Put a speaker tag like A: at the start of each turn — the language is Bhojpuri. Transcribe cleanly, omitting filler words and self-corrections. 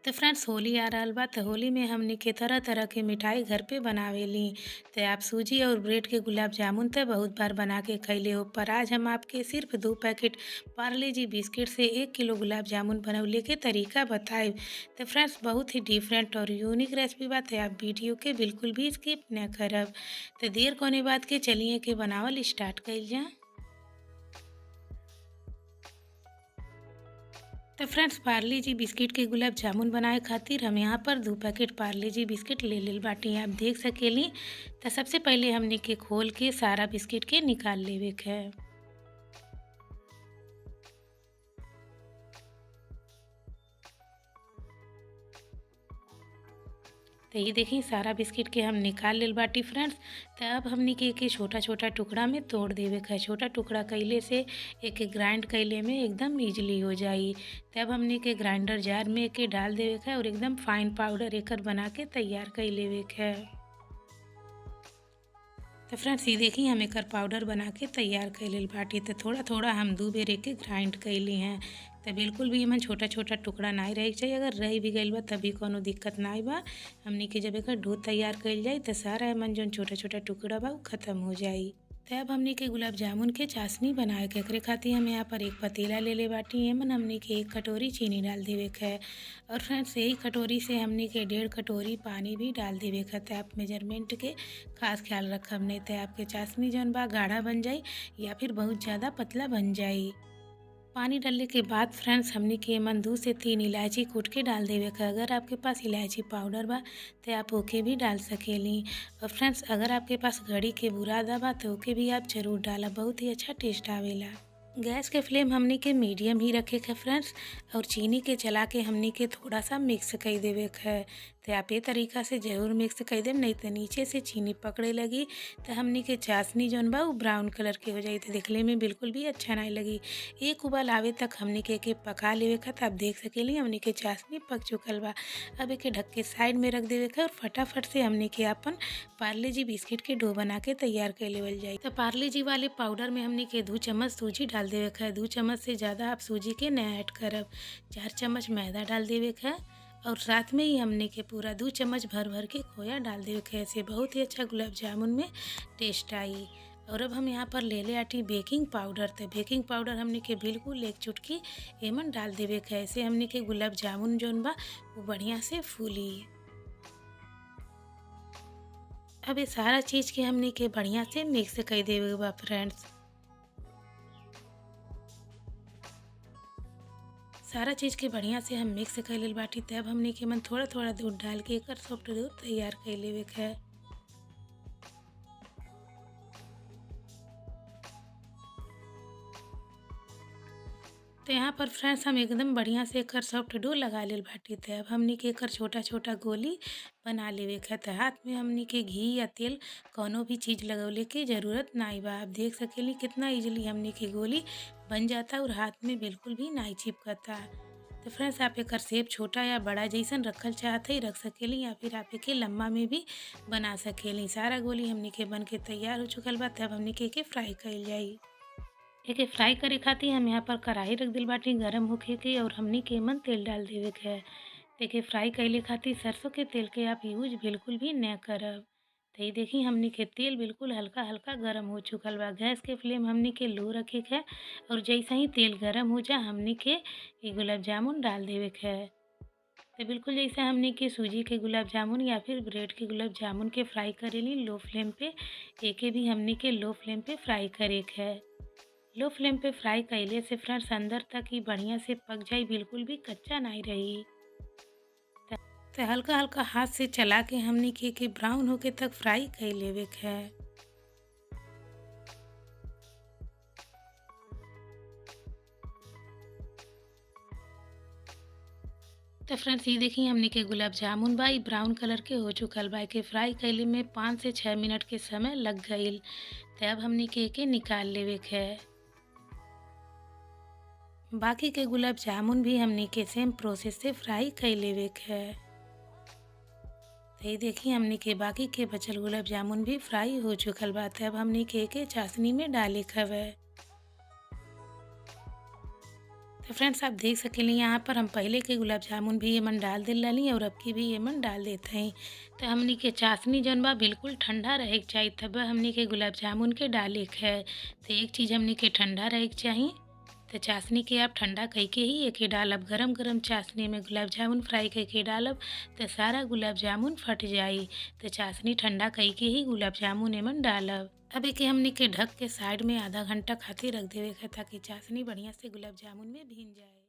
A: तो फ्रेंड्स होली आ रहल बा। तो होली में हमनी के तरह तरह के मिठाई घर पे बनावेली। तो आप सूजी और ब्रेड के गुलाब जामुन तो बहुत बार बना के खैले हो, पर आज हम आपके सिर्फ 2 पैकेट पार्ले जी बिस्किट से 1 किलो गुलाब जामुन बनवले के तरीका बताए। तो फ्रेंड्स बहुत ही डिफरेंट और यूनिक रेसिपी बात है, आप वीडियो के बिल्कुल भी स्किप न करब। तो देर कोने बात के चलिए के बनावल स्टार्ट कइल जा। तो फ्रेंड्स पार्ले जी बिस्किट के गुलाब जामुन बनाए खातिर हम यहाँ पर 2 पैकेट पार्ले जी बिस्किट ले लेल बाटी, आप देख सकेली। तो सबसे पहले हमने के खोल के सारा बिस्किट के निकाल लेवे के है। तो ये देखी सारा बिस्किट के हम निकाल लेल बाटी फ्रेंड्स। तो अब हमने के छोटा छोटा टुकड़ा में तोड़ देवे के है। छोटा टुकड़ा कैले से एक ग्राइंड कैले में एकदम इजली हो जाई। तब हमने के ग्राइंडर जार में के डाल देवे के है और एकदम फाइन पाउडर एकर बना के तैयार कर लेवे के है। तो फ्रेंड्स ये देखी हम एकर पाउडर बना के तैयार कर लेल बाटी। तो थोड़ा थोड़ा हम 2 बेर के ग्राइंड कैली हैं। तो बिल्कुल भी एमन छोटा छोटा टुकड़ा नहीं रहे चाहिए, अगर रह भी गई बा तभी कोनो दिक्कत नहीं बा। हमनी के जब एकर डो तैयार कइल जाई तो सारा एमन जौन छोटा छोटा टुकड़ा बा उ खत्म हो जाई। तो अब हमनी के गुलाब जामुन के चाशनी बनाए के एकरे खातिर हम यहाँ पर एक पतीला ले ले बाटी। एमन हमनी के 1 कटोरी चीनी डाल देवे के है और फ्रेंड्स यही कटोरी से हमनी के 1.5 कटोरी पानी भी डाल देवे के। तो आप मेजरमेंट के खास ख्याल रखब, नहीं तो आपके चाशनी जौन बा गाढ़ा बन जाई या फिर बहुत ज़्यादा पतला बन जाई। पानी डालने के बाद फ्रेंड्स हमनी के एमन 2 से 3 इलायची कूट के डाल देवे का। अगर आपके पास इलायची पाउडर बा तो आप ओके भी डाल सकेली। और फ्रेंड्स अगर आपके पास घड़ी के बुरादा बा तो ओके भी आप जरूर डाला, बहुत ही अच्छा टेस्ट आवेला। गैस के फ्लेम हमनी के मीडियम ही रखे के फ्रेंड्स और चीनी के चला के हमनी के थोड़ा सा मिक्स कर देवे है। तो आप ये तरीका से ज़रूर मिक्स कर देम, नहीं तो नीचे से चीनी पकड़े लगी तो हमनी के चाशनी जौन बा वो ब्राउन कलर के हो जाई, तो दिखने में बिल्कुल भी अच्छा नहीं लगी। एक उबाल आवे तक हमनी के पका लेवे का। तो आप देख सकेली हमनी के चाशनी पक चुकल बा। अब एक ढक के साइड में रख देवे का और फटाफट से हमनी के अपन पार्ले जी बिस्किट के डो बना के तैयार कर लेवल जाई। तो पार्ले जी वाले पाउडर में हमनी के 2 चम्मच सूजी डाल देवे का है। 2 चम्मच से ज़्यादा आप सूजी के न ऐड करब। 4 चम्मच मैदा डाल देवे का है और साथ में ही हमने के पूरा 2 चम्मच भर भर के खोया डाल देवे के। ऐसे बहुत ही अच्छा गुलाब जामुन में टेस्ट आई। और अब हम यहाँ पर ले ले आटी बेकिंग पाउडर। तो बेकिंग पाउडर हमने के बिल्कुल 1 चुटकी एमन डाल देवे के। ऐसे हमने के गुलाब जामुन जौन बा वो बढ़िया से फूली। अब ये सारा चीज़ के हमने के बढ़िया से मिक्स कर देवे बा फ्रेंड्स। सारा चीज़ के बढ़िया से हम मिक्स कर लेल बाटी। तब हमने के मन थोड़ा थोड़ा दूध डाल के एकर सॉफ्ट डो तैयार कर लेवे के है। तो यहाँ पर फ्रेंड्स हम एकदम बढ़िया से एकर सॉफ्ट डो लगा लेल बाटी। तो अब हमनी के एकर छोटा छोटा गोली बना लेवे के। तो हाथ में हमनी के घी या तेल कोनो भी चीज़ लगौले के ज़रूरत नहीं बा। आप देख सकेली कितना इजीली हमनी के गोली बन जाता और हाथ में बिल्कुल भी नहीं चिपकता। तो फ्रेंड्स आप एकर शेप छोटा या बड़ा जैसन रखल चाहते ही रख सकेली या फिर आप एके लम्बा में भी बना सकेली। सारा गोली हमनी के बन के तैयार हो चुकल बा। तब हमनी के फ्राई कइल जाई। एके फ्राई करे खातिर हम यहाँ पर कढ़ाई रख दिल बाटी गरम होखे के और हमनी के एमन तेल डाल देवे के है। एके फ्राई कैले खातिर सरसों के तेल के आप यूज बिल्कुल भी न करब। तो ये देखी हमनी के तेल बिल्कुल हल्का हल्का गरम हो चुकल बा। गैस के फ्लेम हमनी के लो रखे के है और जैसे ही तेल गरम हो जा हमनी के ये गुलाब जामुन डाल देवे के है। तो बिल्कुल जैसे हमनी के सूजी के गुलाब जामुन या फिर ब्रेड के गुलाब जामुन के फ्राई करेली लो फ्लेम पे, एके भी हमनी के लो फ्लेम पे फ्राई करे के है। लो फ्लेम पे फ्राई कैले से फ्रेंड्स अंदर तक ही बढ़िया से पक जाई, बिल्कुल भी कच्चा नहीं रही। तो हल्का हल्का हाथ से चला के हमनी के ब्राउन होके तक फ्राई कर लेवे के है। तो फ्रेंड्स ये देखिए हमनी के गुलाब जामुन बा ब्राउन कलर के हो चुकल बा। के फ्राई कैले में 5 से 6 मिनट के समय लग गईल। तो अब हमनी के निकाल लेवे के है। बाकी के गुलाब जामुन भी हमनी के सेम प्रोसेस से फ्राई कर लेवे के है। तो ये देखिए हमनी के बाकी के बचल गुलाब जामुन भी फ्राई हो चुकल बा। अब हमनी के चाशनी में डाले के हवे। तो फ्रेंड्स आप देख सकेली यहाँ पर हम पहले के गुलाब जामुन भी एमन डाल दिल रही और अब की भी एमन डाल देते हैं। तो हमनी के चाशनी जौन बा बिल्कुल ठंडा रहे के चाहिए, तब हमनी के गुलाब जामुन के डाले के है। तो एक चीज़ हमनी के ठंडा रहे के चाहिए। तो चाशनी के आप ठंडा कई के ही एके डालब। गरम गरम चाशनी में गुलाब जामुन फ्राई कई के डालब तो सारा गुलाब जामुन फट जाई। तो चाशनी ठंडा कई के ही गुलाब जामुन एमन डालब। अब एके हमनी के ढक के साइड में आधा घंटा खातिर रख देवे के, ताकि चाशनी बढ़िया से गुलाब जामुन में भीन जाए।